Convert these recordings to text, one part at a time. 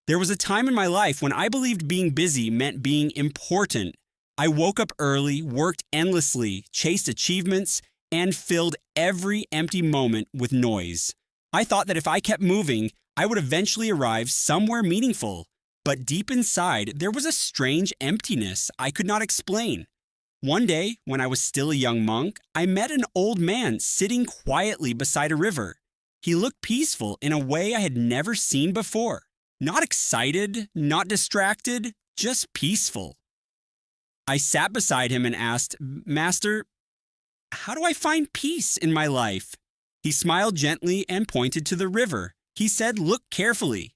There was a time in my life when I believed being busy meant being important. I woke up early, worked endlessly, chased achievements, and filled every empty moment with noise. I thought that if I kept moving, I would eventually arrive somewhere meaningful. But deep inside, there was a strange emptiness I could not explain. One day, when I was still a young monk, I met an old man sitting quietly beside a river. He looked peaceful in a way I had never seen before. Not excited, not distracted, just peaceful. I sat beside him and asked, "Master, how do I find peace in my life?" He smiled gently and pointed to the river. He said, "Look carefully."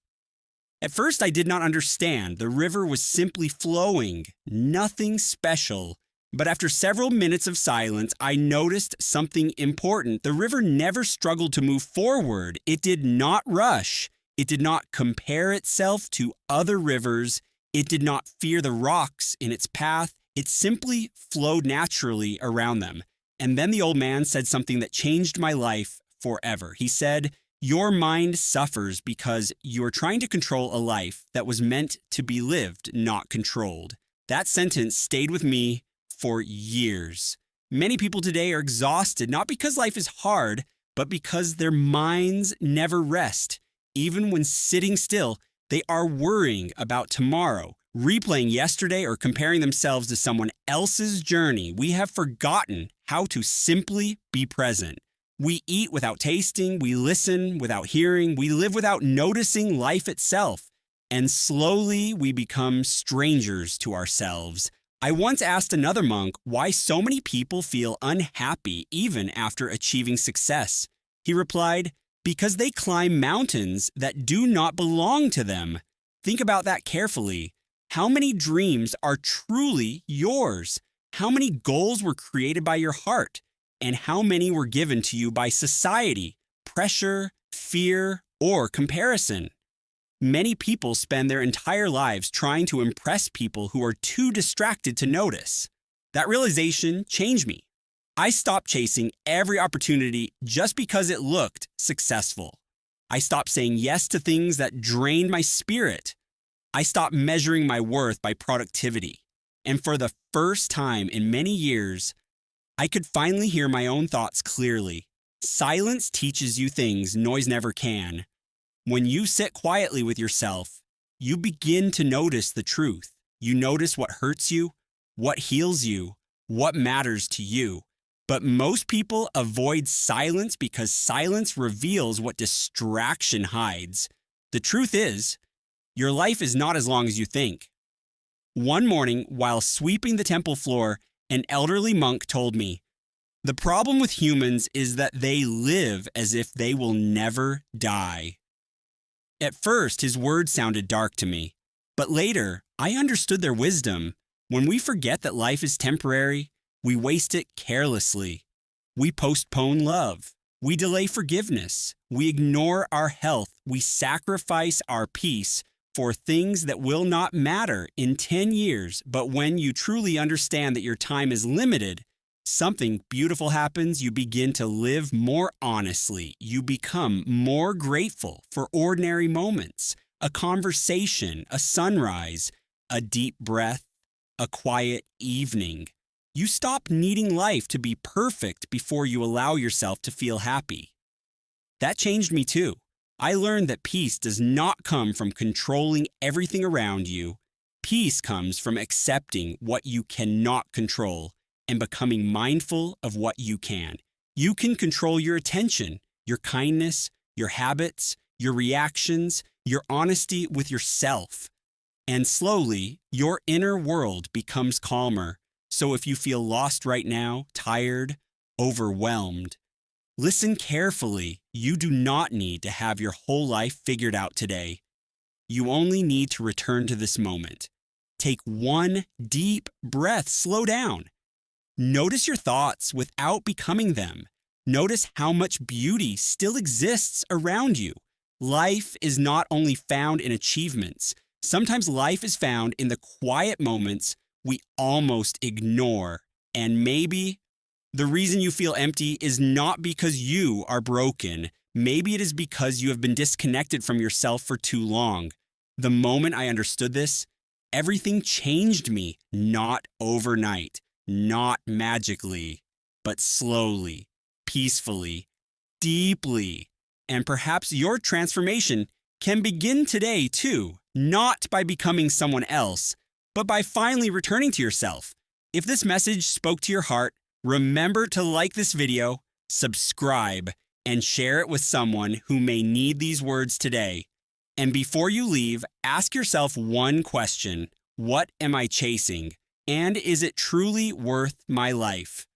At first, I did not understand. The river was simply flowing, nothing special. But after several minutes of silence, I noticed something important. The river never struggled to move forward. It did not rush. It did not compare itself to other rivers. It did not fear the rocks in its path. It simply flowed naturally around them. And then the old man said something that changed my life forever. He said, "Your mind suffers because you're trying to control a life that was meant to be lived, not controlled." That sentence stayed with me for years. Many people today are exhausted, not because life is hard, but because their minds never rest. Even when sitting still, they are worrying about tomorrow, replaying yesterday, or comparing themselves to someone else's journey. We have forgotten how to simply be present. We eat without tasting, we listen without hearing, we live without noticing life itself, and slowly we become strangers to ourselves. I once asked another monk why so many people feel unhappy even after achieving success. He replied, "Because they climb mountains that do not belong to them." Think about that carefully. How many dreams are truly yours? How many goals were created by your heart? And how many were given to you by society, pressure, fear, or comparison? Many people spend their entire lives trying to impress people who are too distracted to notice. That realization changed me. I stopped chasing every opportunity just because it looked successful. I stopped saying yes to things that drained my spirit. I stopped measuring my worth by productivity. And for the first time in many years, I could finally hear my own thoughts clearly. Silence teaches you things noise never can. When you sit quietly with yourself, you begin to notice the truth. You notice what hurts you, what heals you, what matters to you. But most people avoid silence because silence reveals what distraction hides. The truth is, your life is not as long as you think. One morning, while sweeping the temple floor, an elderly monk told me, "The problem with humans is that they live as if they will never die." At first, his words sounded dark to me, but later, I understood their wisdom. When we forget that life is temporary, we waste it carelessly. We postpone love. We delay forgiveness. We ignore our health. We sacrifice our peace for things that will not matter in 10 years. But when you truly understand that your time is limited, something beautiful happens. You begin to live more honestly. You become more grateful for ordinary moments, a conversation, a sunrise, a deep breath, a quiet evening. You stop needing life to be perfect before you allow yourself to feel happy. That changed me too. I learned that peace does not come from controlling everything around you. Peace comes from accepting what you cannot control and becoming mindful of what you can. You can control your attention, your kindness, your habits, your reactions, your honesty with yourself. And slowly, your inner world becomes calmer. So if you feel lost right now, tired, overwhelmed, listen carefully. You do not need to have your whole life figured out today. You only need to return to this moment. Take one deep breath. Slow down. Notice your thoughts without becoming them. Notice how much beauty still exists around you. Life is not only found in achievements. Sometimes life is found in the quiet moments we almost ignore. And maybe the reason you feel empty is not because you are broken. Maybe it is because you have been disconnected from yourself for too long. The moment I understood this, everything changed me, not overnight, not magically, but slowly, peacefully, deeply. And perhaps your transformation can begin today too, not by becoming someone else, but by finally returning to yourself. If this message spoke to your heart, remember to like this video, subscribe, and share it with someone who may need these words today. And before you leave, ask yourself one question: what am I chasing? And is it truly worth my life?